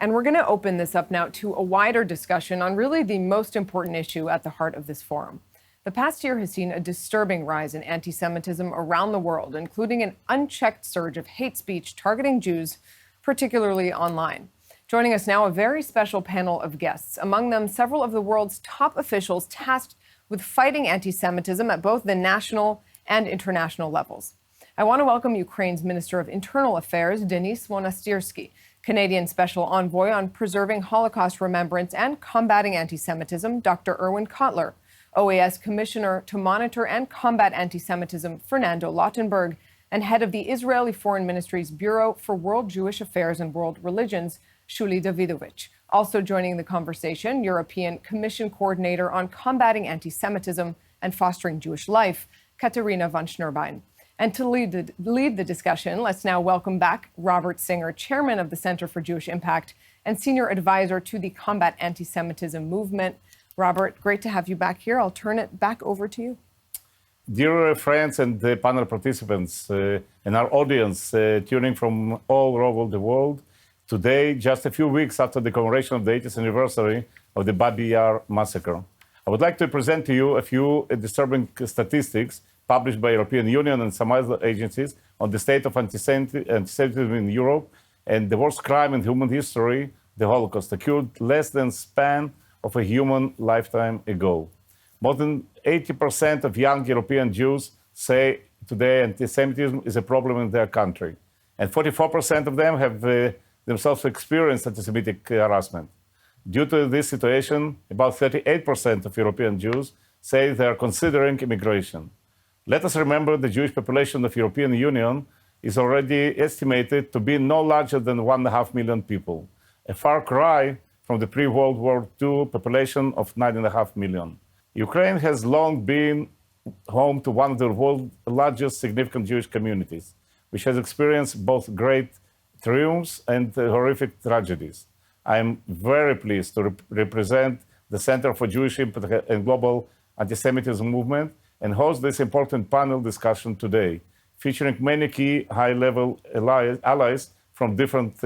And we're going to open this up now to a wider discussion on really the most important issue at the heart of this forum. The past year has seen a disturbing rise in anti-Semitism around the world, including an unchecked surge of hate speech targeting Jews, particularly online. Joining us now, a very special panel of guests, among them several of the world's top officials tasked with fighting anti-Semitism at both the national and international levels. I want to welcome Ukraine's Minister of Internal Affairs, Denise Monasterski, Canadian Special Envoy on Preserving Holocaust Remembrance and Combating Anti-Semitism, Dr. Erwin Kotler, OAS Commissioner to Monitor and Combat Anti-Semitism, Fernando Lautenberg, and head of the Israeli Foreign Ministry's Bureau for World Jewish Affairs and World Religions, Shuli Davidovich. Also joining the conversation, European Commission Coordinator on Combating Anti-Semitism and Fostering Jewish Life, Katerina von Schnurbein. And to lead the discussion, let's now welcome back Robert Singer, Chairman of the Center for Jewish Impact and Senior Advisor to the Combat Anti-Semitism Movement. Robert, great to have you back here. I'll turn it back over to you. Dear friends and panel participants and our audience tuning from all over the world, today, just a few weeks after the commemoration of the 80th anniversary of the Babi Yar massacre, I would like to present to you a few disturbing statistics published by European Union and some other agencies on the state of anti-Semitism in Europe and the worst crime in human history, the Holocaust, occurred less than span of a human lifetime ago. More than 80% of young European Jews say today anti-Semitism is a problem in their country. And 44% of them have themselves experienced anti-Semitic harassment. Due to this situation, about 38% of European Jews say they are considering immigration. Let us remember the Jewish population of the European Union is already estimated to be no larger than 1.5 million people, a far cry from the pre-World War II population of 9.5 million. Ukraine has long been home to one of the world's largest significant Jewish communities, which has experienced both great triumphs and horrific tragedies. I am very pleased to represent the Center for Jewish Impact and Global Anti-Semitism Movement and host this important panel discussion today, featuring many key high-level allies from different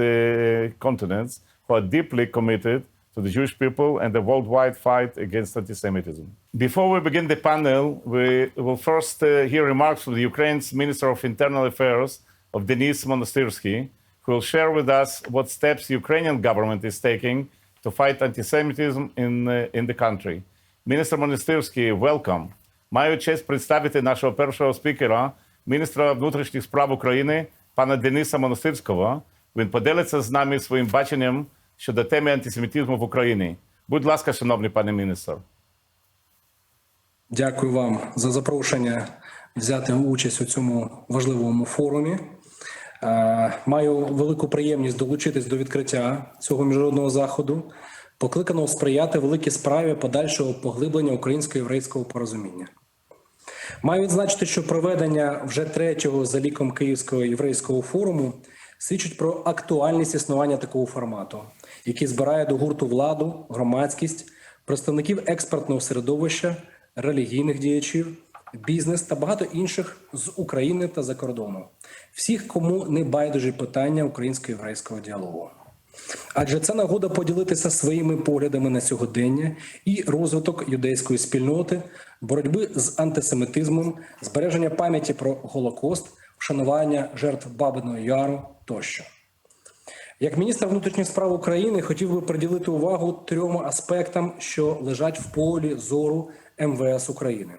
continents who are deeply committed to the Jewish people and the worldwide fight against anti-Semitism. Before we begin the panel, we will first hear remarks from the Ukraine's Minister of Internal Affairs, of Denise Monasterski, who will share with us what steps the Ukrainian government is taking to fight anti-Semitism in the country. Minister Monasterski, welcome. Маю честь представити нашого першого спікера, міністра внутрішніх справ України, пана Дениса Монастирського. Він поділиться з нами своїм баченням щодо теми антисемітизму в Україні. Будь ласка, шановний пане міністр. Дякую вам за запрошення взяти участь у цьому важливому форумі. Маю велику приємність долучитись до відкриття цього міжнародного заходу, покликаного сприяти великій справі подальшого поглиблення українсько-єврейського порозуміння. Маю відзначити, що проведення вже третього за ліком Київського єврейського форуму свідчить про актуальність існування такого формату, який збирає до гурту владу, громадськість, представників експертного середовища, релігійних діячів, бізнес та багато інших з України та за кордону. Всіх, кому не байдужі питання українсько-єврейського діалогу. Адже це нагода поділитися своїми поглядами на сьогодення і розвиток юдейської спільноти, боротьби з антисемітизмом, збереження пам'яті про Голокост, вшанування жертв Бабиного Яру тощо. Як міністр внутрішніх справ України хотів би приділити увагу трьом аспектам, що лежать в полі зору МВС України.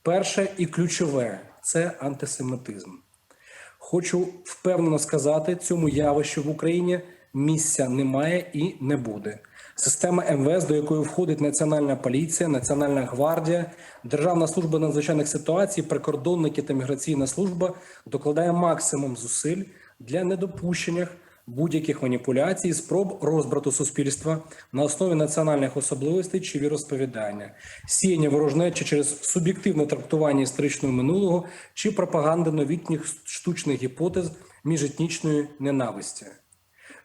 Перше і ключове – це антисемітизм. Хочу впевнено сказати, цьому явищу в Україні місця немає і не буде. Система МВС, до якої входить Національна поліція, Національна гвардія, Державна служба надзвичайних ситуацій, прикордонники та міграційна служба докладає максимум зусиль для недопущення будь-яких маніпуляцій, спроб розбрату суспільства на основі національних особливостей чи віросповідання, сіяння ворожнечі через суб'єктивне трактування історичного минулого чи пропаганди новітніх штучних гіпотез міжетнічної ненависті.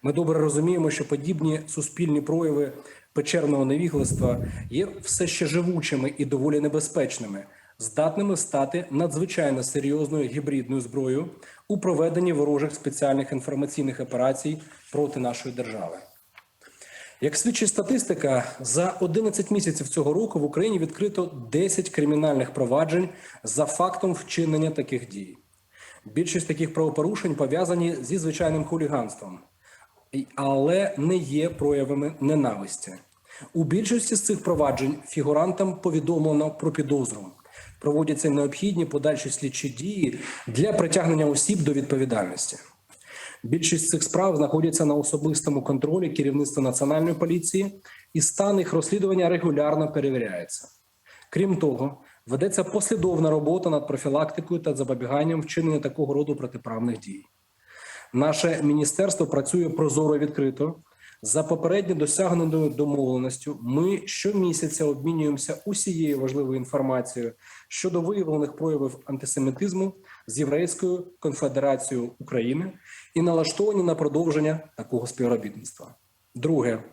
Ми добре розуміємо, що подібні суспільні прояви печерного невігластва є все ще живучими і доволі небезпечними, здатними стати надзвичайно серйозною гібридною зброєю у проведенні ворожих спеціальних інформаційних операцій проти нашої держави. Як свідчить статистика, за 11 місяців цього року в Україні відкрито 10 кримінальних проваджень за фактом вчинення таких дій. Більшість таких правопорушень пов'язані зі звичайним хуліганством, але не є проявами ненависті. У більшості з цих проваджень фігурантам повідомлено про підозру. Проводяться необхідні подальші слідчі дії для притягнення осіб до відповідальності. Більшість цих справ знаходяться на особистому контролі керівництва Національної поліції, і стан їх розслідування регулярно перевіряється. Крім того, ведеться послідовна робота над профілактикою та запобіганням вчинення такого роду протиправних дій. Наше міністерство працює прозоро і відкрито. За попередньо досягненою домовленістю ми щомісяця обмінюємося усією важливою інформацією щодо виявлених проявів антисемітизму з Єврейською конфедерацією України і налаштовані на продовження такого співробітництва. Друге.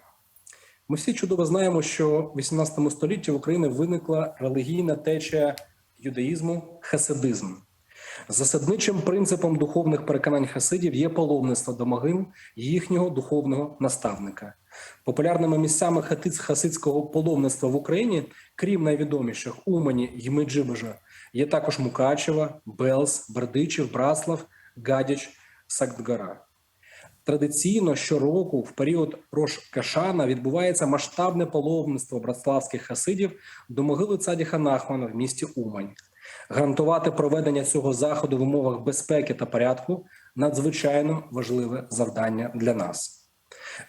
Ми всі чудово знаємо, що в 18 столітті в Україні виникла релігійна течія юдаїзму – хасидизм. Засадничим принципом духовних переконань хасидів є паломництво до могил їхнього духовного наставника. Популярними місцями хасидського паломництва в Україні, крім найвідоміших Умані й Меджибожа, є також Мукачево, Белз, Бердичів, Браслав, Гадяч, Сагдгара. Традиційно щороку в період Рош-Кашана відбувається масштабне паломництво братславських хасидів до могили цадіха Нахмана в місті Умань. Гарантувати проведення цього заходу в умовах безпеки та порядку – надзвичайно важливе завдання для нас.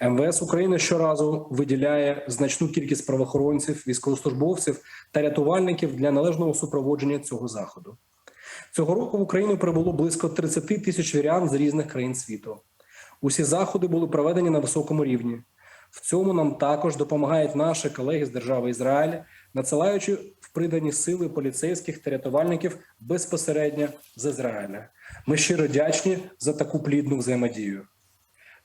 МВС України щоразу виділяє значну кількість правоохоронців, військовослужбовців та рятувальників для належного супроводження цього заходу. Цього року в Україну прибуло близько 30 тисяч вірян з різних країн світу. Усі заходи були проведені на високому рівні. В цьому нам також допомагають наші колеги з держави Ізраїль, надсилаючи в придані сили поліцейських та рятувальників безпосередньо з Ізраїля. Ми щиро вдячні за таку плідну взаємодію.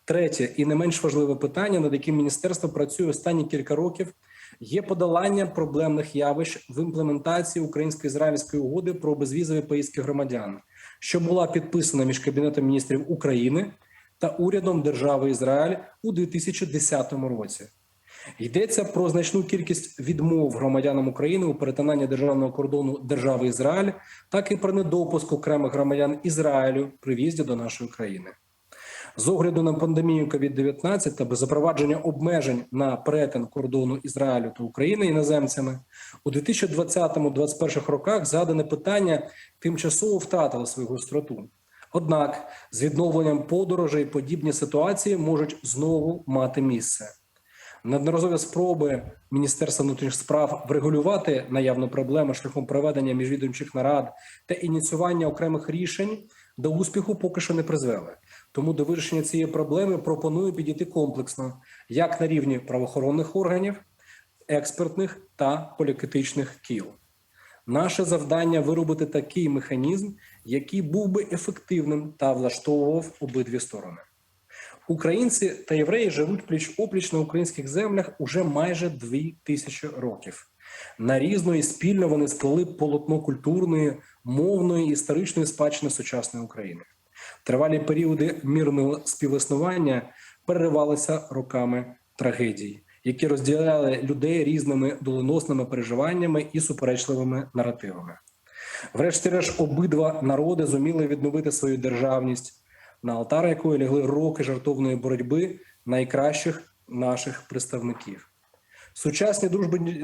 Третє і не менш важливе питання, над яким міністерство працює останні кілька років, є подолання проблемних явищ в імплементації українсько-ізраїльської угоди про безвізові поїздки громадян, що була підписана між Кабінетом міністрів України та урядом держави Ізраїль у 2010 році. Йдеться про значну кількість відмов громадянам України у перетинанні державного кордону держави Ізраїль, так і про недопуск окремих громадян Ізраїлю при в'їзді до нашої країни. З огляду на пандемію COVID-19 та без запровадження обмежень на перетин кордону Ізраїлю та України іноземцями, у 2020-2021 роках згадане питання тимчасово втратило свою гостроту. Однак з відновленням подорожей подібні ситуації можуть знову мати місце. Неодноразові спроби Міністерства внутрішніх справ врегулювати наявну проблему шляхом проведення міжвідомчих нарад та ініціювання окремих рішень до успіху поки що не призвели. Тому до вирішення цієї проблеми пропоную підійти комплексно, як на рівні правоохоронних органів, експертних та політичних кіл. Наше завдання – виробити такий механізм, який був би ефективним та влаштовував обидві сторони. Українці та євреї живуть пліч-опліч на українських землях уже майже 2000 років. Нарізно і спільно вони сплели полотно культурної, мовної і історичної спадщини сучасної України. Тривалі періоди мирного співіснування переривалися роками трагедій, які розділяли людей різними доленосними переживаннями і суперечливими наративами. Врешті-решт, обидва народи зуміли відновити свою державність, на алтар якої лягли роки жертовної боротьби найкращих наших представників. Сучасні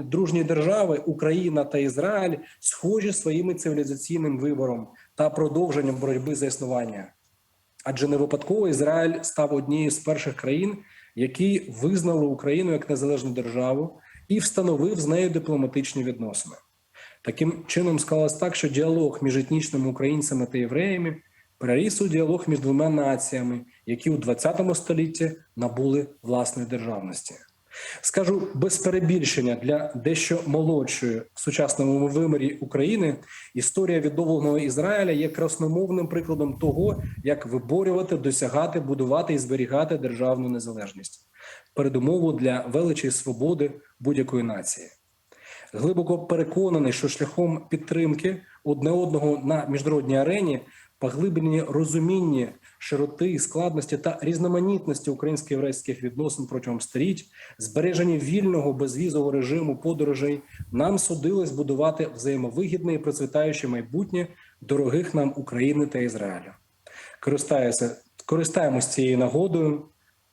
дружні держави Україна та Ізраїль схожі своїм цивілізаційним вибором та продовженням боротьби за існування. Адже не випадково Ізраїль став однією з перших країн, які визнали Україну як незалежну державу і встановив з нею дипломатичні відносини. Таким чином склалось так, що діалог між етнічними українцями та євреями переріс у діалог між двома націями, які у ХХ столітті набули власної державності. Скажу без перебільшення, для дещо молодшої в сучасному вимірі України історія відновленого Ізраїля є красномовним прикладом того, як виборювати, досягати, будувати і зберігати державну незалежність. Передумову для величі і свободи будь-якої нації. Глибоко переконаний, що шляхом підтримки одне одного на міжнародній арені поглиблення розуміння широти, складності та різноманітності українсько-єврейських відносин протягом століть, збереження вільного безвізового режиму подорожей, нам судилось будувати взаємовигідне і процвітаюче майбутнє дорогих нам України та Ізраїлю. Користаємось цією нагодою.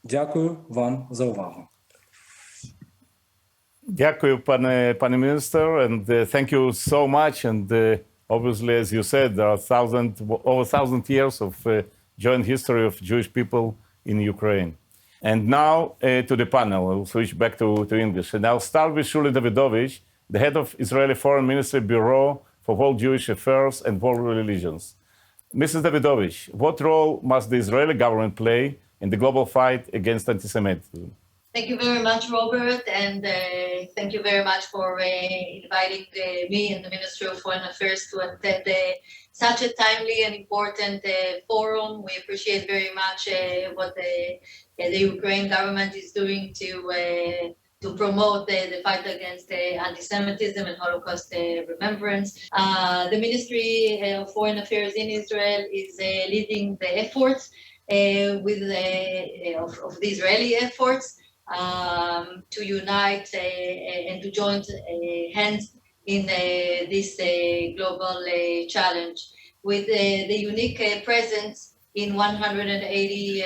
Дякую вам за увагу. Дякую, пане Minister, and thank you so much. And obviously, as you said, there are over 1,000 years of joint history of Jewish people in Ukraine. And now to the panel. We'll switch back to English. And I'll start with Shuli Davidovich, the head of Israeli Foreign Ministry Bureau for World Jewish Affairs and World Religions. Mrs. Davidovich, what role must the Israeli government play in the global fight against anti-Semitism? Thank you very much, Robert, and thank you very much for inviting me and the Ministry of Foreign Affairs to attend such a timely and important forum. We appreciate very much what the Ukraine government is doing to promote the fight against anti-Semitism and Holocaust remembrance. The Ministry of Foreign Affairs in Israel is leading the efforts of the Israeli efforts to unite and to join hands in this global challenge. With the unique presence in 180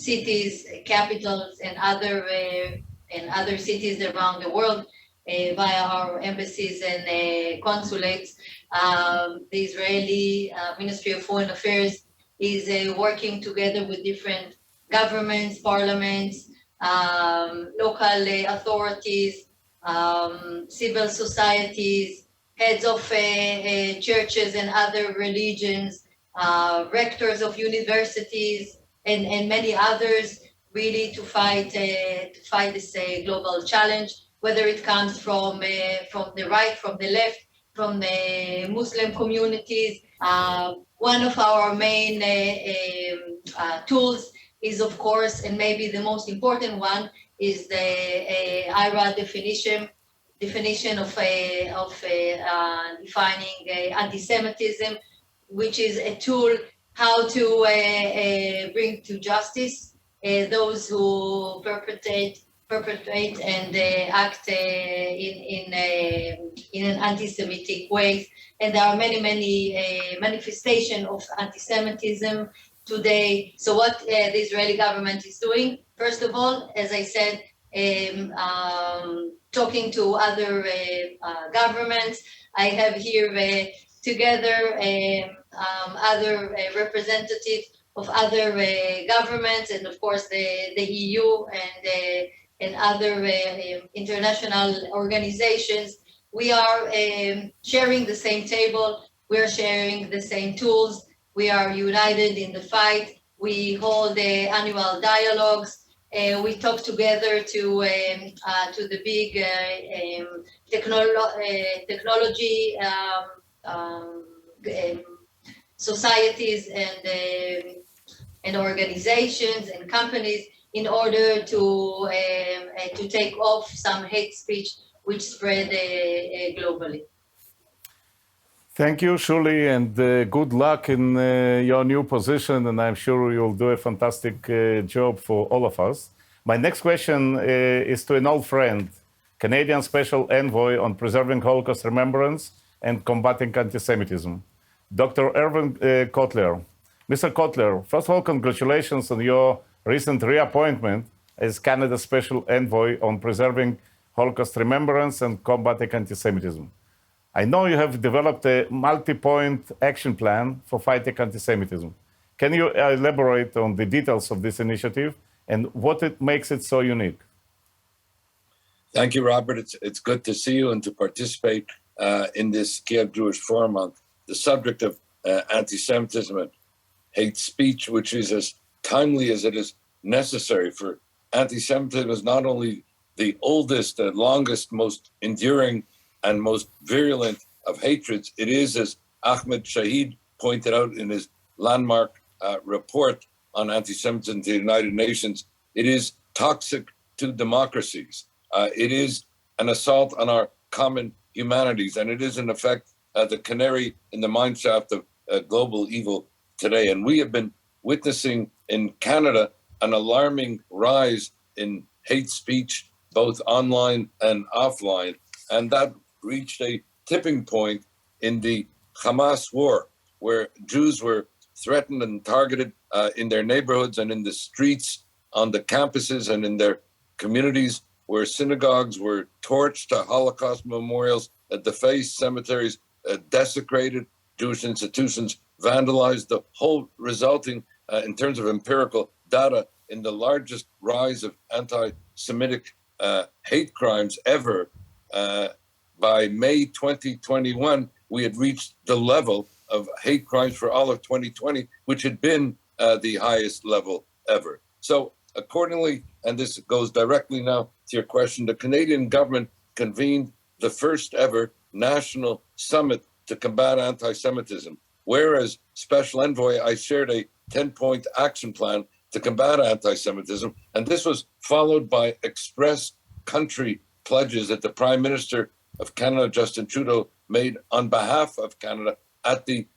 cities, capitals, and other cities around the world via our embassies and consulates, the Israeli Ministry of Foreign Affairs is working together with different governments, parliaments, local authorities, civil societies, heads of churches and other religions, rectors of universities, and many others, really to fight this global challenge, whether it comes from the right, from the left, from the Muslim communities. One of our main tools is, of course, and maybe the most important one, is the IRA definition of defining anti-Semitism, which is a tool how to bring to justice those who perpetrate and act in an anti-Semitic way. And there are many manifestations of anti-Semitism today. So what the Israeli government is doing, first of all, as I said, talking to other governments. I have here together other representatives of other governments, and of course the EU and other international organizations. We are sharing the same table. We are sharing the same tools. We are united in the fight. We hold annual dialogues. We talk together to the big technology societies and organizations and companies in order to take off some hate speech which spread globally. Thank you, Shuli, and good luck in your new position, and I'm sure you'll do a fantastic job for all of us. My next question is to an old friend, Canadian Special Envoy on Preserving Holocaust Remembrance and Combating Anti-Semitism, Dr. Irvin Kotler. Mr. Kotler, first of all, congratulations on your recent reappointment as Canada's Special Envoy on Preserving Holocaust Remembrance and Combating Anti-Semitism. I know you have developed a multi-point action plan for fighting anti-Semitism. Can you elaborate on the details of this initiative and what makes it so unique? Thank you, Robert. It's good to see you and to participate in this Kiev Jewish Forum on the subject of anti-Semitism and hate speech, which is as timely as it is necessary. For anti-Semitism is not only the oldest and longest, most enduring and most virulent of hatreds. It is, as Ahmed Shahid pointed out in his landmark report on anti-Semitism to the United Nations, it is toxic to democracies. It is an assault on our common humanities, and it is, in effect, the canary in the mineshaft of global evil today. And we have been witnessing in Canada an alarming rise in hate speech, both online and offline. And that reached a tipping point in the Hamas war, where Jews were threatened and targeted in their neighborhoods and in the streets, on the campuses and in their communities, where synagogues were torched, Holocaust memorials defaced, cemeteries desecrated, Jewish institutions vandalized, the whole resulting, in terms of empirical data, in the largest rise of anti-Semitic hate crimes ever. By May 2021, we had reached the level of hate crimes for all of 2020, which had been the highest level ever. So accordingly, and this goes directly now to your question, the Canadian government convened the first ever national summit to combat anti-Semitism. Whereas Special Envoy, I shared a 10-point action plan to combat anti-Semitism, and this was followed by express country pledges that the Prime Minister of Canada, Justin Trudeau, made on behalf of Canada at the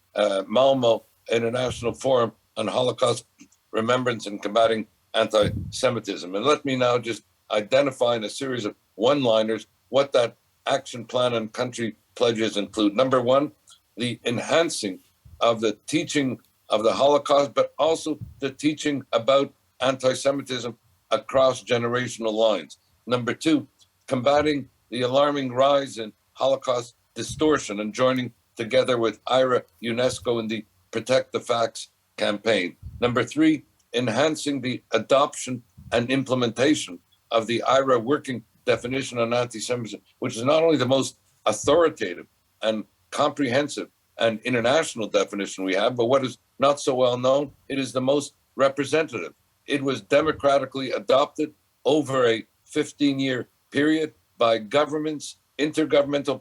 Malmo International Forum on Holocaust Remembrance and Combating Anti-Semitism. And let me now just identify in a series of one-liners what that action plan and country pledges include. Number one, the enhancing of the teaching of the Holocaust, but also the teaching about anti-Semitism across generational lines. Number two, combating the alarming rise in Holocaust distortion and joining together with IRA, UNESCO in the Protect the Facts campaign. Number three, enhancing the adoption and implementation of the IRA working definition on anti-Semitism, which is not only the most authoritative and comprehensive and international definition we have, but what is not so well known, it is the most representative. It was democratically adopted over a 15-year period by governments, intergovernmental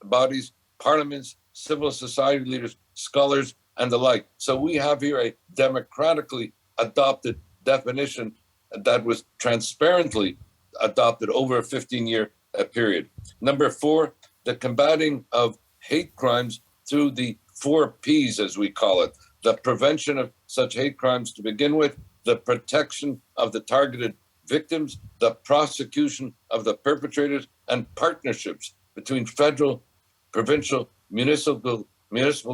bodies, parliaments, civil society leaders, scholars, and the like. So we have here a democratically adopted definition that was transparently adopted over a 15-year period. Number four, the combating of hate crimes through the 4 Ps, as we call it: the prevention of such hate crimes to begin with, the protection of the targeted victims, the prosecution of the perpetrators, and partnerships between federal, provincial, municipal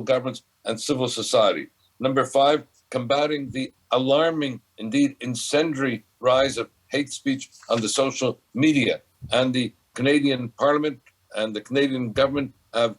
governments, and civil society. Number five, combating the alarming, indeed incendiary rise of hate speech on the social media. And the Canadian Parliament and the Canadian government have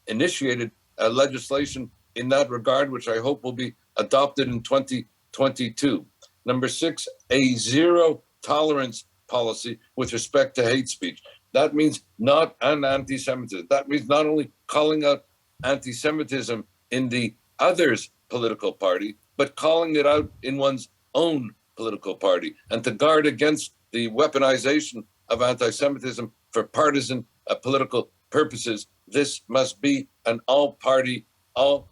initiated legislation in that regard, which I hope will be adopted in 2022. Number six, a zero tolerance policy with respect to hate speech. That means not an anti-Semitism. That means not only calling out anti-Semitism in the other's political party, but calling it out in one's own political party, and to guard against the weaponization of anti-Semitism for partisan political purposes. This must be an all-party, all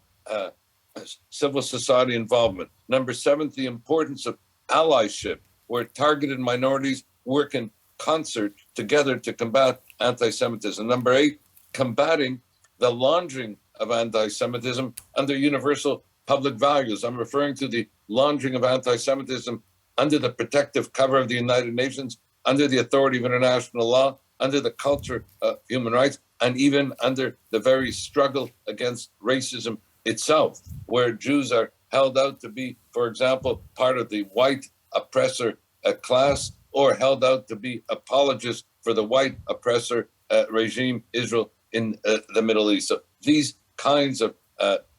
civil society involvement. Number seven, the importance of allyship, where targeted minorities work in concert together to combat anti-Semitism. Number eight, combating the laundering of anti-Semitism under universal public values. I'm referring to the laundering of anti-Semitism under the protective cover of the United Nations, under the authority of international law, under the culture of human rights, and even under the very struggle against racism itself, where Jews are held out to be, for example, part of the white oppressor class, or held out to be apologists for the white oppressor regime, Israel, in the Middle East. So these kinds of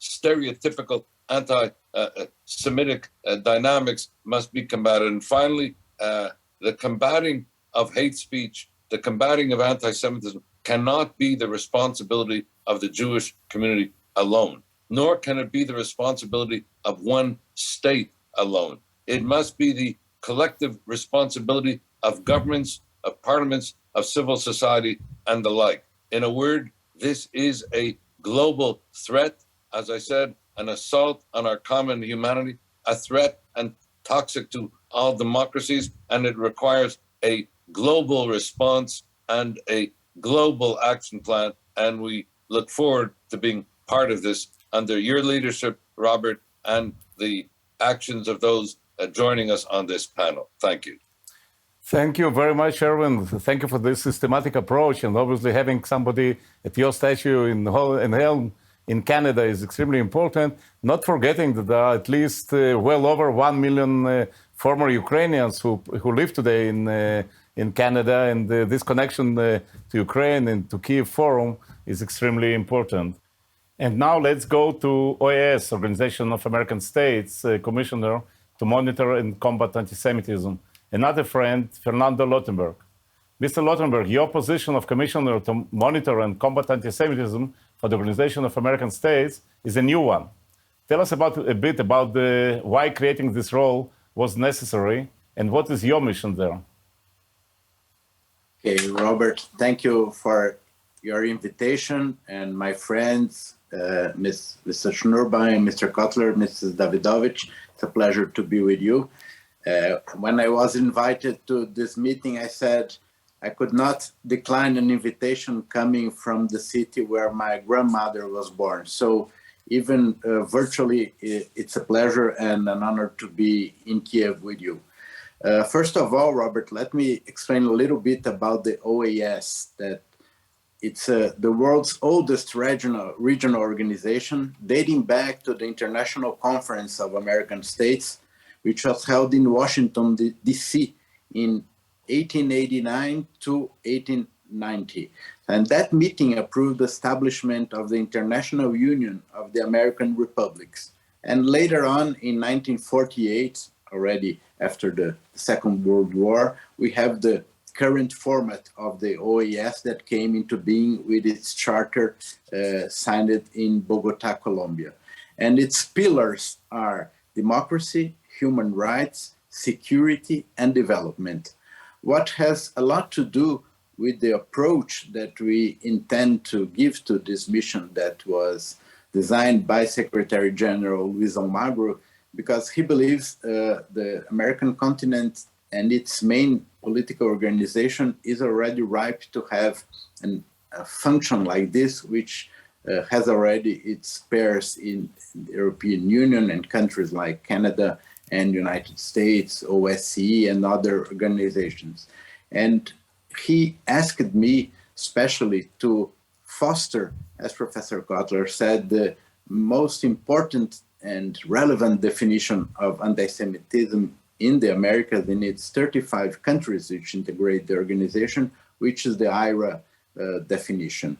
stereotypical anti-Semitic dynamics must be combated. And finally, the combating of hate speech, the combating of anti-Semitism cannot be the responsibility of the Jewish community alone, nor can it be the responsibility of one state alone. It must be the collective responsibility of governments, of parliaments, of civil society, and the like. In a word, this is a global threat, as I said, an assault on our common humanity, a threat and toxic to all democracies, and it requires a global response and a global action plan. And we look forward to being part of this under your leadership, Robert, and the actions of those joining us on this panel. Thank you. Thank you very much, Erwin. Thank you for this systematic approach. And obviously, having somebody at your statue in Helm in Canada is extremely important. Not forgetting that there are at least well over 1 million former Ukrainians who live today in Canada. And this connection to Ukraine and to Kyiv Forum is extremely important. And now let's go to OAS, Organization of American States, Commissioner to Monitor and Combat Anti-Semitism. Another friend, Fernando Lothenberg. Mr. Lothenberg, your position of Commissioner to Monitor and Combat Anti-Semitism for the Organization of American States is a new one. Tell us a bit about why creating this role was necessary and what is your mission there? Okay, Robert, thank you for your invitation, and my friends, Mr. Schnurbein, Mr. Kotler, Mrs. Davidovich, it's a pleasure to be with you. When I was invited to this meeting, I said I could not decline an invitation coming from the city where my grandmother was born. So even virtually, it's a pleasure and an honor to be in Kiev with you. First of all, Robert, let me explain a little bit about the OAS, that it's the world's oldest regional organization, dating back to the International Conference of American States, which was held in Washington, D.C. in 1889 to 1890. And that meeting approved the establishment of the International Union of the American Republics. And later on, in 1948, already after the Second World War, we have the current format of the OAS that came into being with its charter signed in Bogota, Colombia. And its pillars are democracy, human rights, security, and development. What has a lot to do with the approach that we intend to give to this mission that was designed by Secretary General Luis Almagro, because he believes the American continent and its main political organization is already ripe to have a function like this, which has already its pairs in the European Union and countries like Canada and United States, OSCE, and other organizations. And he asked me especially to foster, as Professor Kotler said, the most important and relevant definition of anti-Semitism in the Americas in its 35 countries which integrate the organization, which is the IRA definition.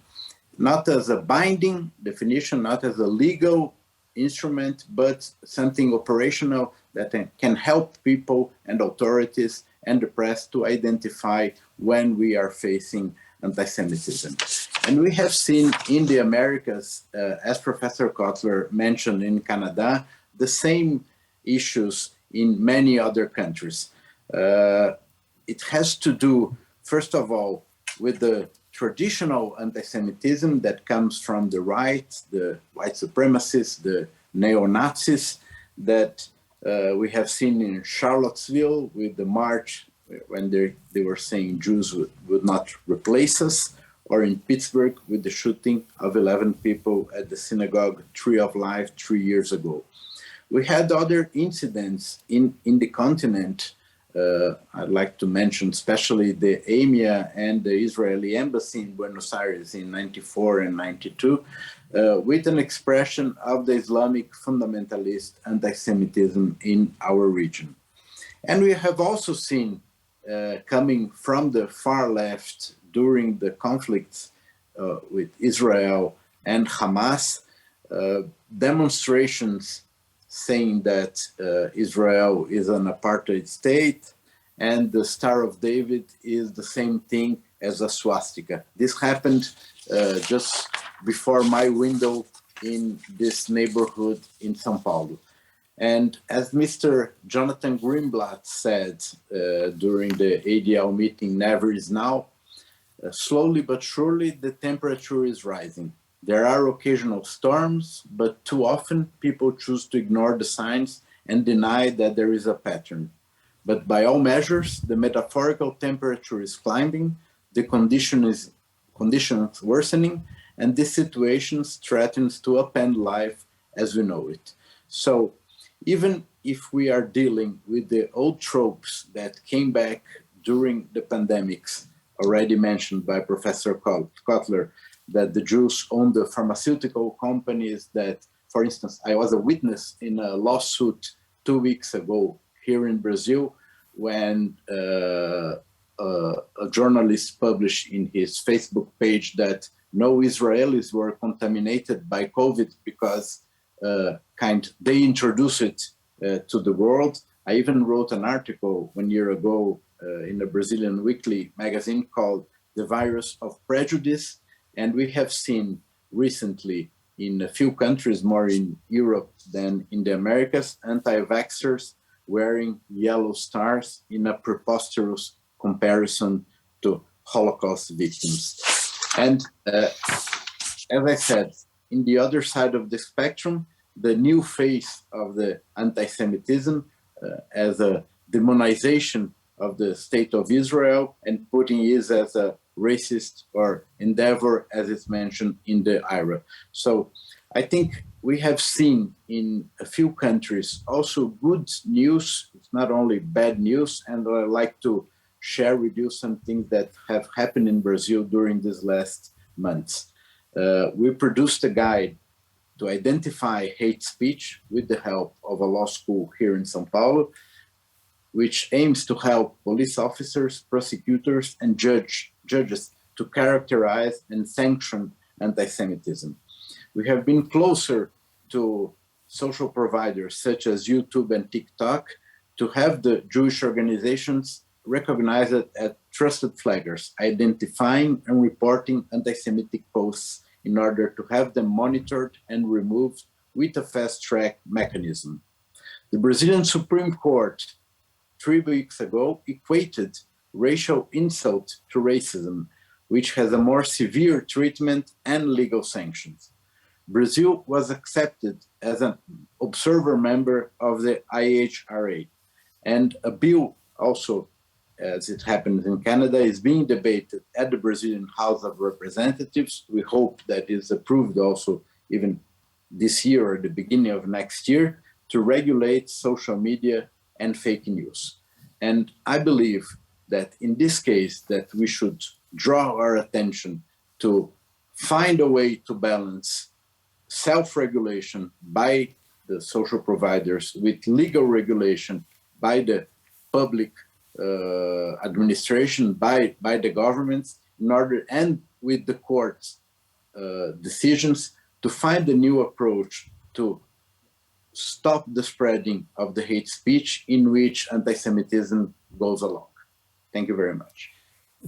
Not as a binding definition, not as a legal instrument, but something operational that can help people and authorities and the press to identify when we are facing anti-Semitism. And we have seen in the Americas, as Professor Kotler mentioned in Canada, the same issues in many other countries. It has to do, first of all, with the traditional anti-Semitism that comes from the right, the white supremacists, the neo-Nazis that we have seen in Charlottesville with the march when they were saying Jews would not replace us, or in Pittsburgh with the shooting of 11 people at the synagogue Tree of Life 3 years ago. We had other incidents in the continent. I'd like to mention especially the EMEA and the Israeli embassy in Buenos Aires in 94 and 92, with an expression of the Islamic fundamentalist anti-Semitism in our region. And we have also seen coming from the far left during the conflicts with Israel and Hamas, demonstrations saying that Israel is an apartheid state and the Star of David is the same thing as a swastika. This happened just before my window in this neighborhood in São Paulo. And as Mr. Jonathan Greenblatt said during the ADL meeting, Never Is Now, slowly but surely the temperature is rising. There are occasional storms, but too often people choose to ignore the signs and deny that there is a pattern. But by all measures, the metaphorical temperature is climbing, the conditions worsening, and this situation threatens to upend life as we know it. So even if we are dealing with the old tropes that came back during the pandemics, already mentioned by Professor Kotler, that the Jews own the pharmaceutical companies, that, for instance, I was a witness in a lawsuit 2 weeks ago here in Brazil when a journalist published in his Facebook page that no Israelis were contaminated by COVID because they introduced it to the world. I even wrote an article 1 year ago in a Brazilian weekly magazine called The Virus of Prejudice. And we have seen recently in a few countries, more in Europe than in the Americas, anti-vaxxers wearing yellow stars in a preposterous comparison to Holocaust victims. And as I said, in the other side of the spectrum, the new face of the anti-Semitism as a demonization of the state of Israel and putting it as a racist or endeavor, as it's mentioned in the IRA. So I think we have seen in a few countries also good news. It's not only bad news. And I'd like to share with you some things that have happened in Brazil during these last months. We produced a guide to identify hate speech with the help of a law school here in São Paulo, which aims to help police officers, prosecutors, and judges to characterize and sanction anti-Semitism. We have been closer to social providers such as YouTube and TikTok to have the Jewish organizations recognized as trusted flaggers, identifying and reporting anti-Semitic posts in order to have them monitored and removed with a fast-track mechanism. The Brazilian Supreme Court 3 weeks ago equated racial insult to racism, which has a more severe treatment and legal sanctions. Brazil was accepted as an observer member of the IHRA, and a bill also, as it happens in Canada, is being debated at the Brazilian House of Representatives. We hope that is approved also even this year or the beginning of next year to regulate social media and fake news. And I believe that in this case that we should draw our attention to find a way to balance self-regulation by the social providers with legal regulation by the public administration, by the governments, in order, and with the courts decisions to find a new approach to stop the spreading of the hate speech in which anti-Semitism goes along. Thank you very much.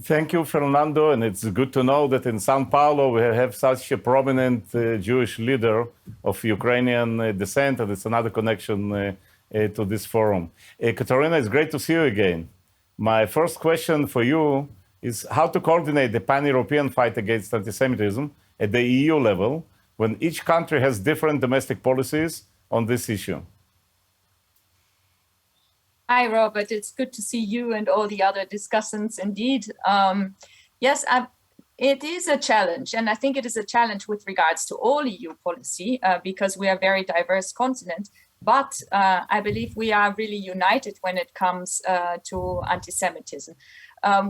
Thank you, Fernando. And it's good to know that in São Paulo we have such a prominent Jewish leader of Ukrainian descent, and it's another connection to this forum. Katerina, it's great to see you again. My first question for you is how to coordinate the pan-European fight against anti-Semitism at the EU level when each country has different domestic policies on this issue. Hi, Robert. It's good to see you and all the other discussants indeed. Yes, it is a challenge. And I think it is a challenge with regards to all EU policy because we are a very diverse continent. But I believe we are really united when it comes to anti-Semitism.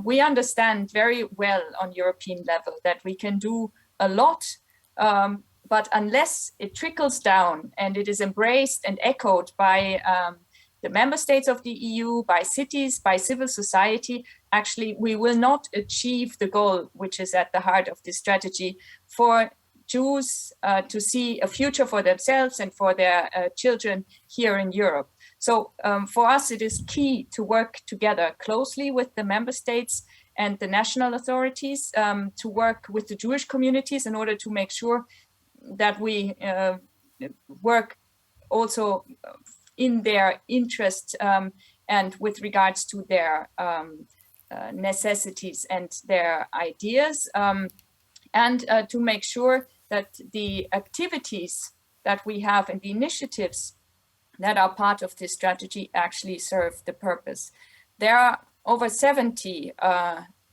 We understand very well on European level that we can do a lot, but unless it trickles down and it is embraced and echoed by the member states of the EU, by cities, by civil society, actually, we will not achieve the goal, which is at the heart of this strategy, for Jews to see a future for themselves and for their children here in Europe. So for us, it is key to work together closely with the member states and the national authorities to work with the Jewish communities in order to make sure that we work also in their interest and with regards to their necessities and their ideas, and to make sure that the activities that we have and the initiatives that are part of this strategy actually serve the purpose. There are over 70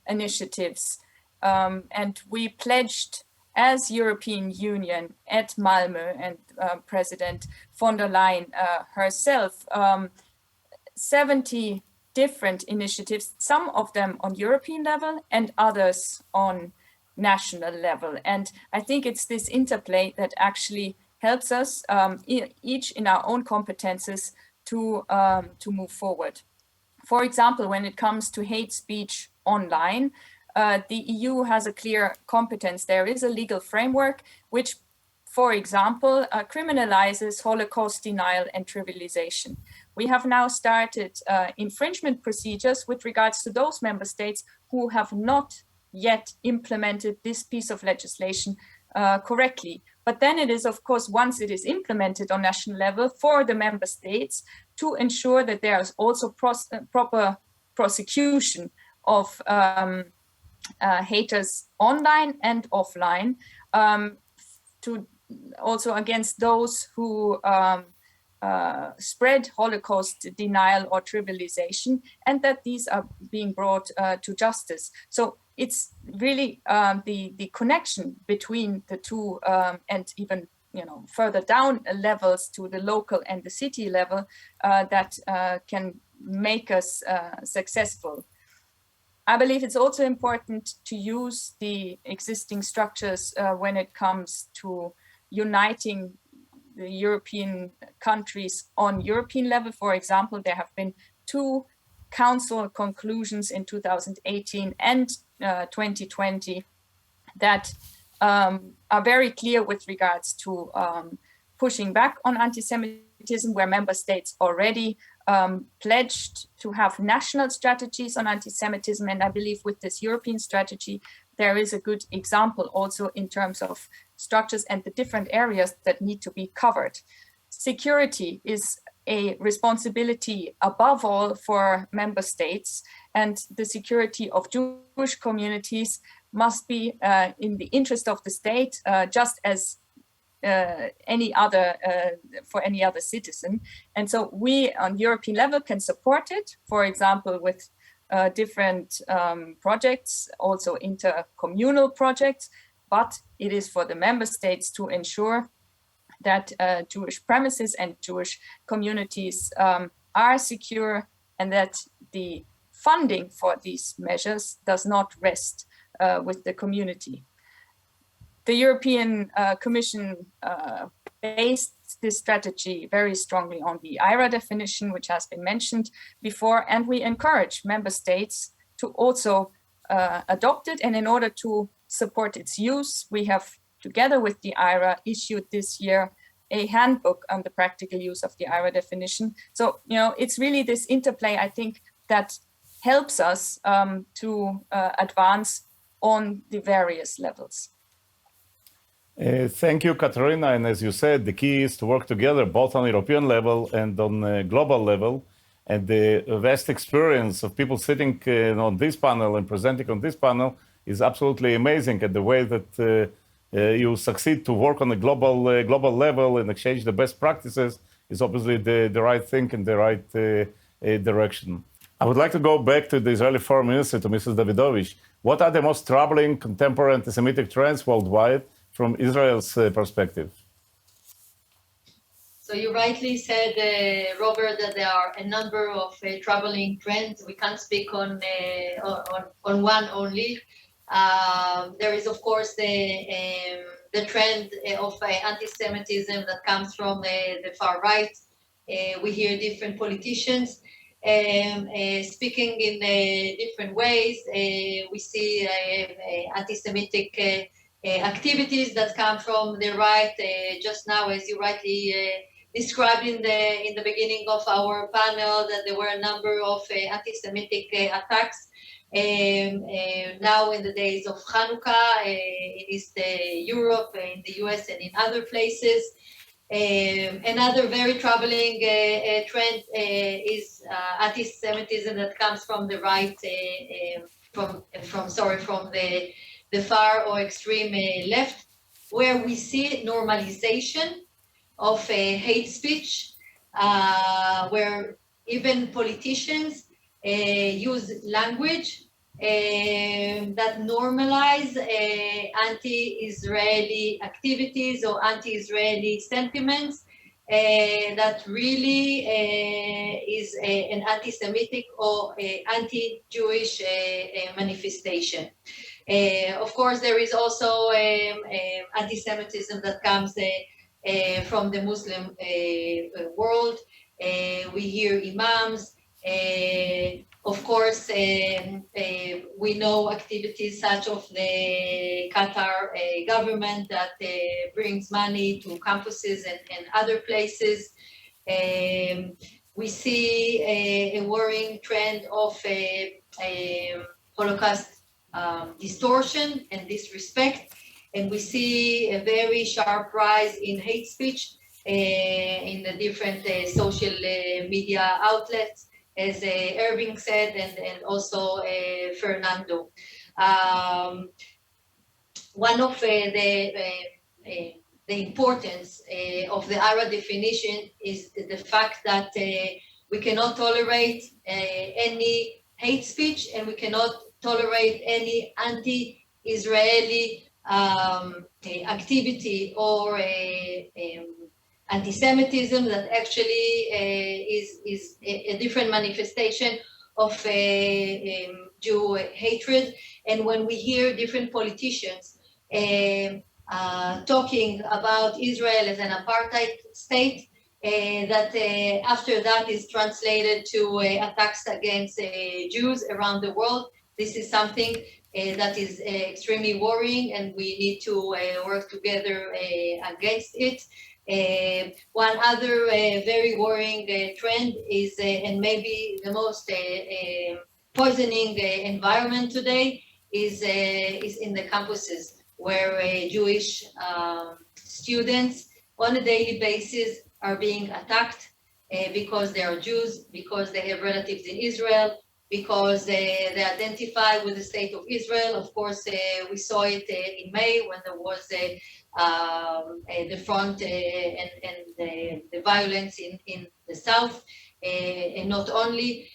initiatives, and we pledged as European Union at Malmö and President von der Leyen herself, 70 different initiatives, some of them on European level and others on national level. And I think it's this interplay that actually helps us, each in our own competences, to move forward. For example, when it comes to hate speech online, the EU has a clear competence. There is a legal framework which, for example, criminalizes Holocaust denial and trivialization. We have now started infringement procedures with regards to those member states who have not yet implemented this piece of legislation correctly. But then it is, of course, once it is implemented on national level, for the member states to ensure that there is also proper prosecution of haters online and offline, to also against those who spread Holocaust denial or trivialization, and that these are being brought to justice. So it's really the connection between the two, and even further down levels to the local and the city level, that can make us successful. I believe it's also important to use the existing structures when it comes to uniting the European countries on European level. For example, there have been 2 council conclusions in 2018 and 2020 that are very clear with regards to pushing back on anti-Semitism, where member states already pledged to have national strategies on anti-Semitism. And I believe with this European strategy, there is a good example also in terms of structures and the different areas that need to be covered. Security is a responsibility above all for member states, and the security of Jewish communities must be in the interest of the state, just as any other for any other citizen. And so we on European level can support it, for example, with different projects, also intercommunal projects, but it is for the member states to ensure that Jewish premises and Jewish communities are secure, and that the funding for these measures does not rest with the community. The European Commission based this strategy very strongly on the IRA definition, which has been mentioned before, and we encourage member states to also adopt it. And in order to support its use, we have, together with the IRA, issued this year a handbook on the practical use of the IRA definition. So, it's really this interplay, I think, that helps us to advance on the various levels. Thank you, Katerina. And as you said, the key is to work together both on European level and on a global level. And the vast experience of people sitting on this panel and presenting on this panel is absolutely amazing. And the way that you succeed to work on a global level and exchange the best practices is obviously the right thing in the right direction. I would like to go back to the Israeli Foreign Minister, to Mrs. Davidovich. What are the most troubling contemporary anti-Semitic trends worldwide from Israel's perspective? So you rightly said, Robert, that there are a number of troubling trends. We can't speak on one only. There is, of course, the trend of anti-Semitism that comes from the far right. We hear different politicians speaking in different ways. We see anti-Semitic activities that come from the right. Just now, as you rightly described in the beginning of our panel, that there were a number of anti-Semitic attacks. Now in the days of Hanukkah in East Europe, in the US and in other places. Another very troubling trend is anti-Semitism that comes from the right, from the far or extreme left, where we see normalization of hate speech, where even politicians use language that normalize anti-Israeli activities or anti-Israeli sentiments that really is an anti-Semitic or anti-Jewish manifestation. Of course, there is also anti-Semitism that comes from the Muslim world. We hear imams. Of course, we know activities such of the Qatar government that brings money to campuses and other places. We see a worrying trend of Holocaust distortion and disrespect, and we see a very sharp rise in hate speech in the different social media outlets, as Irving said, and also Fernando. One of the importance of the ARA definition is the fact that we cannot tolerate any hate speech, and we cannot tolerate any anti-Israeli activity or anti-Semitism that actually is a different manifestation of Jew hatred. And when we hear different politicians talking about Israel as an apartheid state, that after that is translated to attacks against Jews around the world, this is something that is extremely worrying, and we need to work together against it. One other very worrying trend is, and maybe the most poisoning environment today, is in the campuses, where Jewish students on a daily basis are being attacked because they are Jews, because they have relatives in Israel, because they identify with the state of Israel. Of course, we saw it in May when there was the front and the violence in the south. And not only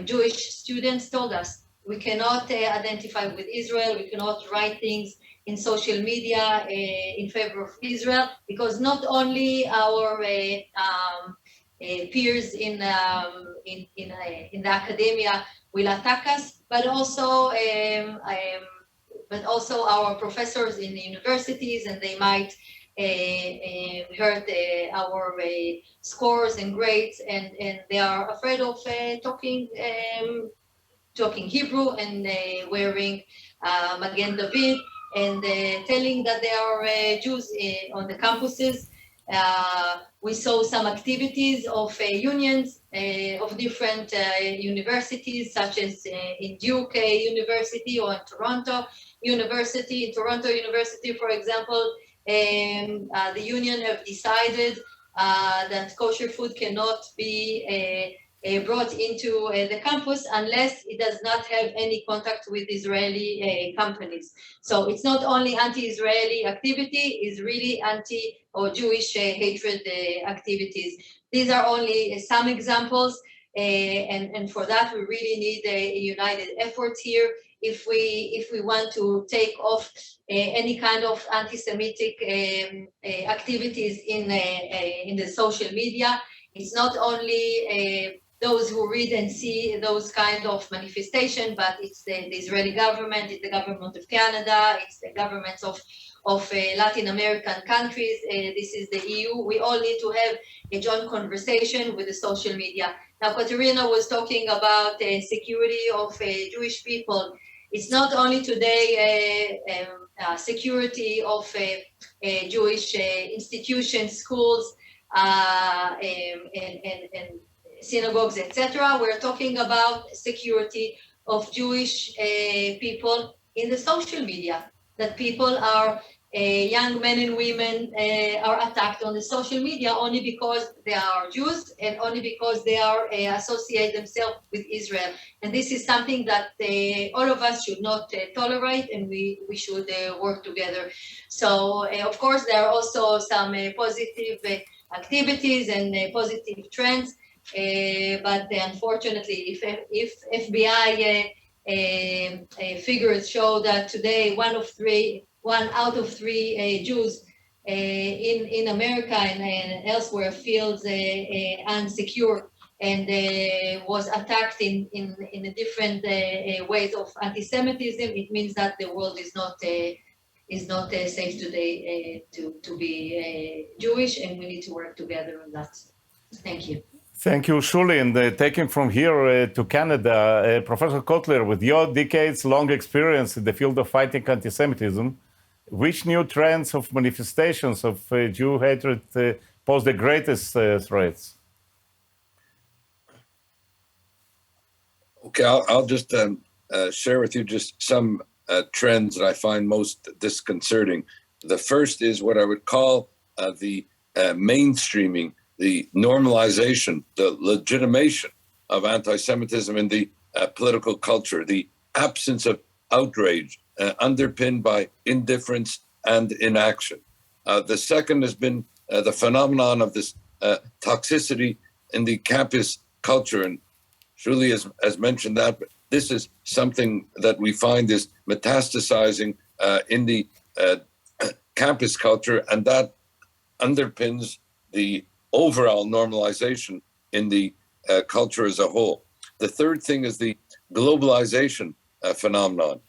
Jewish students told us, we cannot identify with Israel, we cannot write things in social media in favor of Israel, because not only our peers in the academia will attack us, but also our professors in the universities, and they might hurt our scores and grades, and they are afraid of talking Hebrew and wearing Magen David, and telling that they are Jews on the campuses. We saw some activities of unions of different universities, such as in Duke University or in Toronto University. In Toronto University, for example, the union have decided that kosher food cannot be brought into the campus unless it does not have any contact with Israeli companies. So it's not only anti-Israeli activity, it's really anti or Jewish hatred activities. These are only some examples, and for that we really need a united effort here. If we want to take off any kind of anti-Semitic activities in the social media, it's not only those who read and see those kind of manifestation, but it's the Israeli government, it's the government of Canada, it's the governments of Latin American countries, this is the EU. We all need to have a joint conversation with the social media. Now, Katerina was talking about security of Jewish people. It's not only today security of Jewish institutions, schools, and synagogues, etc. We're talking about security of Jewish people in the social media, that people are, young men and women are attacked on the social media only because they are Jews and only because they are associate themselves with Israel. And this is something that all of us should not tolerate, and we should work together. So of course, there are also some positive activities and positive trends, but unfortunately, if FBI figures show that today one out of three Jews in America and elsewhere feels unsecure and was attacked in different ways of anti-Semitism. It means that the world is not safe today to be Jewish, and we need to work together on that. Thank you. Thank you, Shuli. And taking from here to Canada, Professor Kotler, with your decades-long experience in the field of fighting anti-Semitism, which new trends of manifestations of Jew hatred pose the greatest threats? Okay, I'll just share with you just some trends that I find most disconcerting. The first is what I would call the mainstreaming, the normalization, the legitimation of anti-Semitism in the political culture, the absence of outrage underpinned by indifference and inaction. The second has been the phenomenon of this toxicity in the campus culture, and Julie has mentioned that, but this is something that we find is metastasizing in the campus culture, and that underpins the overall normalization in the culture as a whole. The third thing is the globalization phenomenon.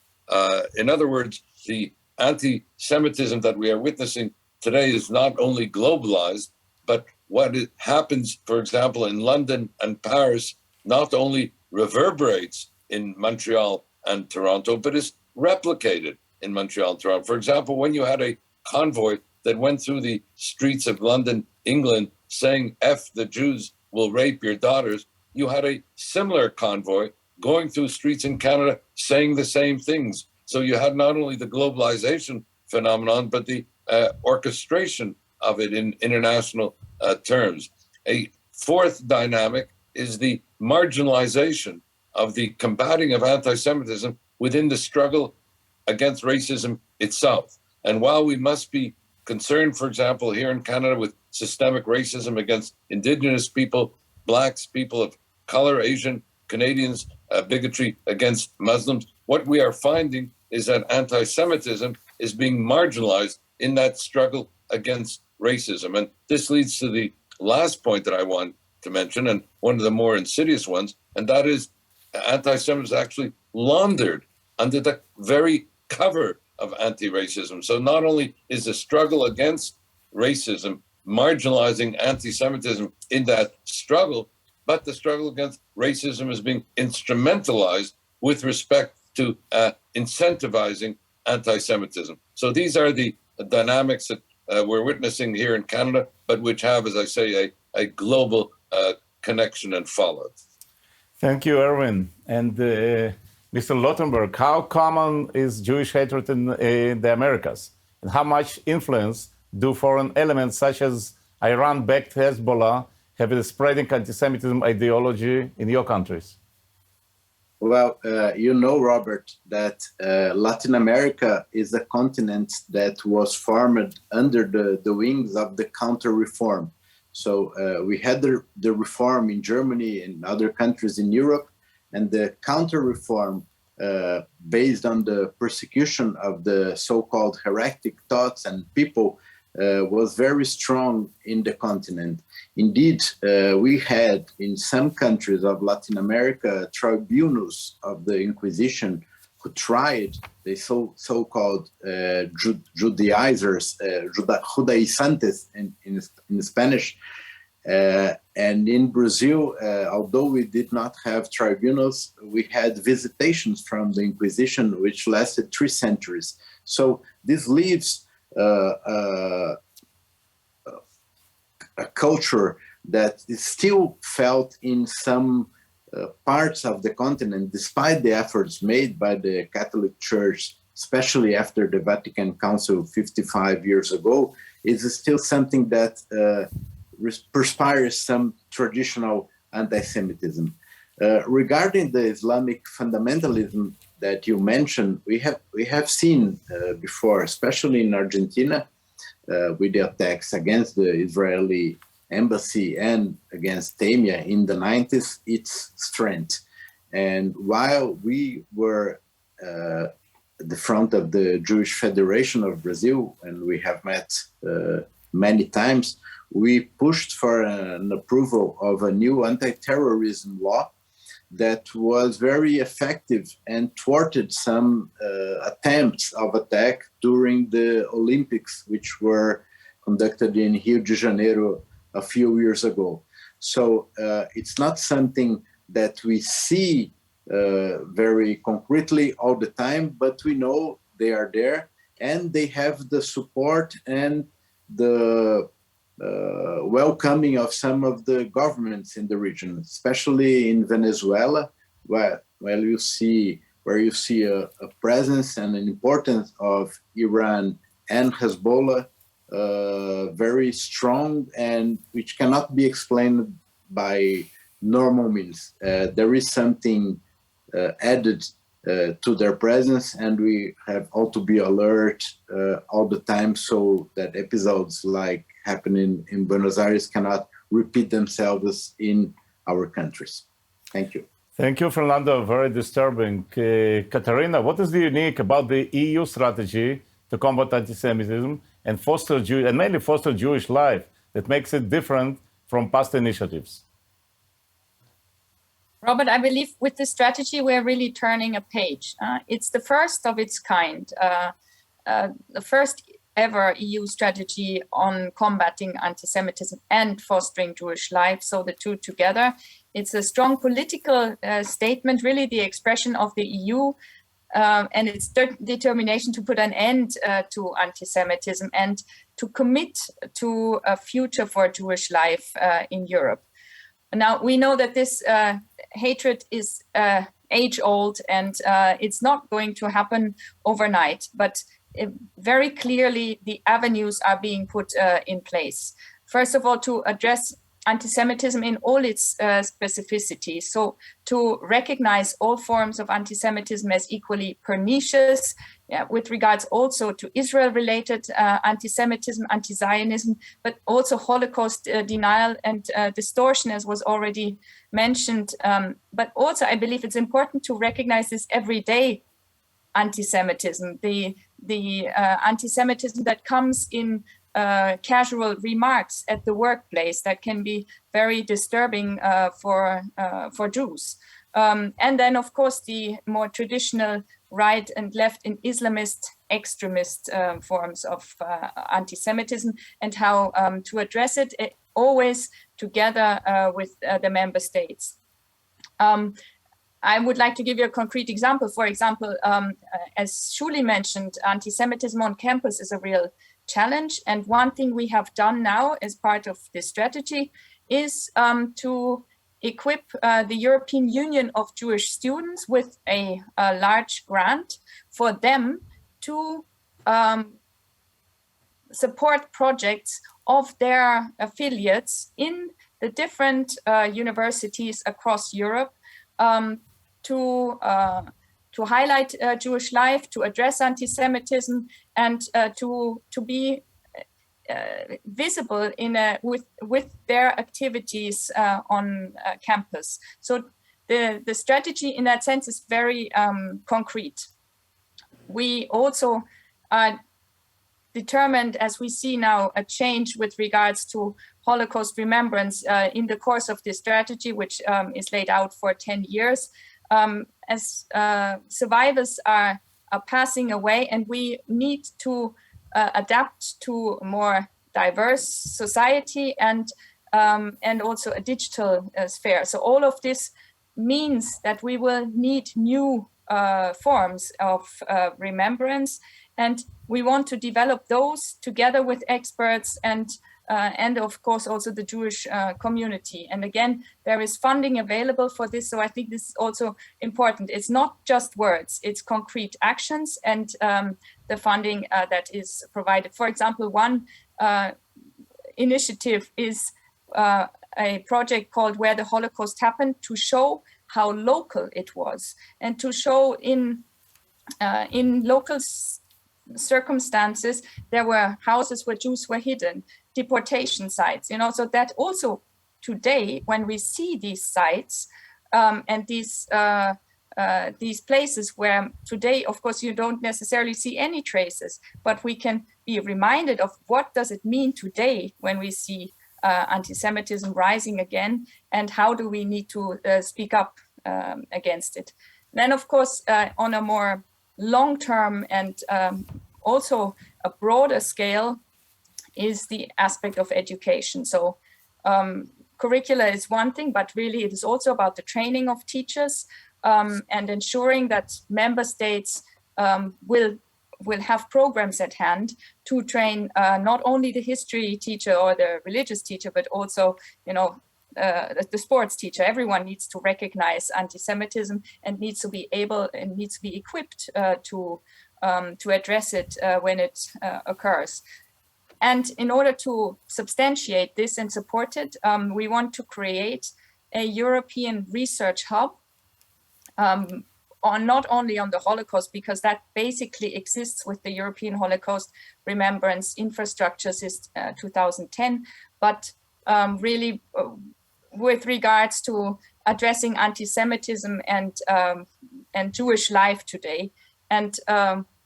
In other words, the anti-Semitism that we are witnessing today is not only globalized, but what happens, for example, in London and Paris, not only reverberates in Montreal and Toronto, but is replicated in Montreal and Toronto. For example, when you had a convoy that went through the streets of London, England, saying, "F the Jews will rape your daughters," you had a similar convoy going through streets in Canada saying the same things. So you had not only the globalization phenomenon, but the orchestration of it in international terms. A fourth dynamic is the marginalization of the combating of anti-Semitism within the struggle against racism itself. And while we must be concerned, for example, here in Canada with systemic racism against Indigenous people, Blacks, people of color, Asian, Canadians, bigotry against Muslims, what we are finding is that anti-Semitism is being marginalized in that struggle against racism. And this leads to the last point that I want to mention, and one of the more insidious ones, and that is anti-Semitism is actually laundered under the very cover of anti-racism. So not only is the struggle against racism marginalizing anti-Semitism in that struggle, but the struggle against racism is being instrumentalized with respect to incentivizing anti-Semitism. So these are the dynamics that we're witnessing here in Canada, but which have, as I say, a global connection and follow. Thank you, Erwin. And Mr. Lothenberg, how common is Jewish hatred in the Americas? And how much influence do foreign elements such as Iran-backed Hezbollah have in spreading anti-Semitism ideology in your countries? Well, you know, Robert, that Latin America is a continent that was formed under the wings of the counter-reform. So we had the reform in Germany and other countries in Europe, and the counter-reform based on the persecution of the so-called heretic thoughts and people was very strong in the continent. Indeed, we had in some countries of Latin America tribunals of the Inquisition who tried the so-called Judaizers, judaizantes in Spanish. And in Brazil, although we did not have tribunals, we had visitations from the Inquisition, which lasted 3 centuries. So this leaves a culture that is still felt in some parts of the continent, despite the efforts made by the Catholic Church, especially after the Vatican Council 55 years ago, is still something that perspires some traditional anti-Semitism. Regarding the Islamic fundamentalism that you mentioned, we have seen before, especially in Argentina, with the attacks against the Israeli embassy and against Temia in the 90s, its strength. And while we were at the front of the Jewish Federation of Brazil, and we have met many times, we pushed for an approval of a new anti-terrorism law that was very effective and thwarted some attempts of attack during the Olympics, which were conducted in Rio de Janeiro a few years ago. So it's not something that we see very concretely all the time, but we know they are there and they have the support and the welcoming of some of the governments in the region, especially in Venezuela, where you see a presence and an importance of Iran and Hezbollah very strong, and which cannot be explained by normal means. There is something added to their presence, and we have all to be alert all the time so that episodes like happening in Buenos Aires cannot repeat themselves in our countries. Thank you. Thank you, Fernando. Very disturbing. Katarina, what is the unique about the EU strategy to combat anti-Semitism and mainly foster Jewish life that makes it different from past initiatives? Robert, I believe with this strategy, we're really turning a page. It's the first of its kind, the first ever EU strategy on combating anti-Semitism and fostering Jewish life. So the two together, it's a strong political statement, really the expression of the EU and its determination to put an end to anti-Semitism and to commit to a future for Jewish life in Europe. Now, we know that this hatred is age-old and it's not going to happen overnight, but very clearly the avenues are being put in place. First of all, to address anti-Semitism in all its specificities. So to recognize all forms of anti-Semitism as equally pernicious, with regards also to Israel-related anti-Semitism, anti-Zionism, but also Holocaust denial and distortion, as was already mentioned. But also, I believe it's important to recognize this everyday anti-Semitism, the anti-Semitism that comes in casual remarks at the workplace that can be very disturbing for Jews. And then, of course, the more traditional right and left and Islamist extremist forms of anti-Semitism and how to address it always together with the member states. I would like to give you a concrete example. For example, as Shuli mentioned, anti-Semitism on campus is a real challenge. And one thing we have done now as part of this strategy is to equip the European Union of Jewish students with a large grant for them to support projects of their affiliates in the different universities across Europe to highlight Jewish life, to address anti-Semitism, and to be visible with their activities on campus. So the strategy in that sense is very concrete. We also are determined, as we see now, a change with regards to Holocaust remembrance in the course of this strategy, which is laid out for 10 years. As survivors are passing away, and we need to adapt to a more diverse society and also a digital sphere. So all of this means that we will need new forms of remembrance, and we want to develop those together with experts and of course also the Jewish community. And again, there is funding available for this, so I think this is also important. It's not just words, it's concrete actions and the funding that is provided. For example, one initiative is a project called Where the Holocaust Happened, to show how local it was and to show in local circumstances there were houses where Jews were hidden, deportation sites, so that also today when we see these sites, and these places where today, of course, you don't necessarily see any traces, but we can be reminded of what does it mean today when we see anti-Semitism rising again, and how do we need to speak up against it. Then, of course, on a more long-term and also a broader scale is the aspect of education. So curricula is one thing, but really it is also about the training of teachers and ensuring that member states will have programs at hand to train not only the history teacher or the religious teacher, but also, the sports teacher. Everyone needs to recognize anti-Semitism and needs to be equipped to address it when it occurs. And in order to substantiate this and support it, we want to create a European research hub not only on the Holocaust, because that basically exists with the European Holocaust Remembrance Infrastructure since 2010, but really with regards to addressing anti-Semitism and Jewish life today, and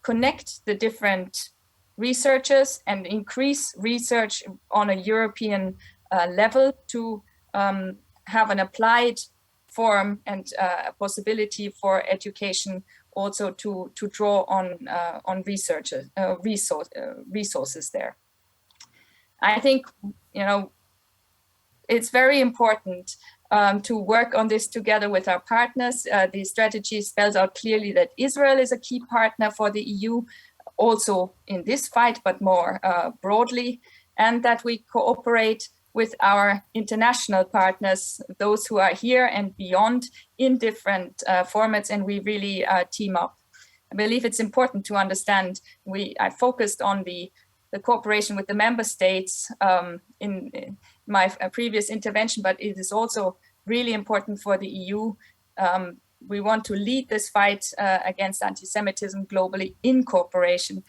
connect the different researchers and increase research on a European level to have an applied form and a possibility for education also to draw on resources there. I think, it's very important to work on this together with our partners. The strategy spells out clearly that Israel is a key partner for the EU, also in this fight, but more broadly, and that we cooperate with our international partners, those who are here and beyond, in different formats, and we really team up. I believe it's important to understand, I focused on the cooperation with the member states in my previous intervention, but it is also really important for the EU. We want to lead this fight against anti-Semitism globally in cooperation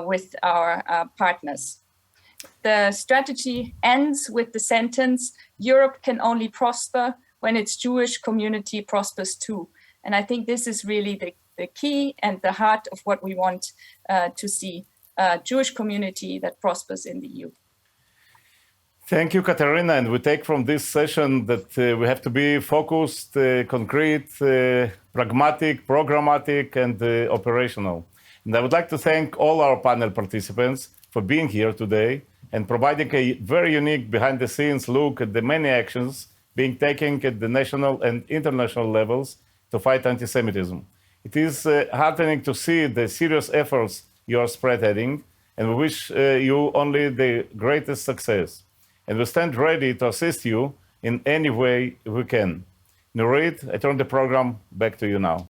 with our partners. The strategy ends with the sentence, "Europe can only prosper when its Jewish community prospers too." And I think this is really the key and the heart of what we want to see, a Jewish community that prospers in the EU. Thank you, Katerina. And we take from this session that we have to be focused, concrete, pragmatic, programmatic, and operational. And I would like to thank all our panel participants for being here today and providing a very unique behind-the-scenes look at the many actions being taken at the national and international levels to fight anti-Semitism. It is heartening to see the serious efforts you are spearheading, and we wish you only the greatest success. And we stand ready to assist you in any way we can. Nurit, I turn the program back to you now.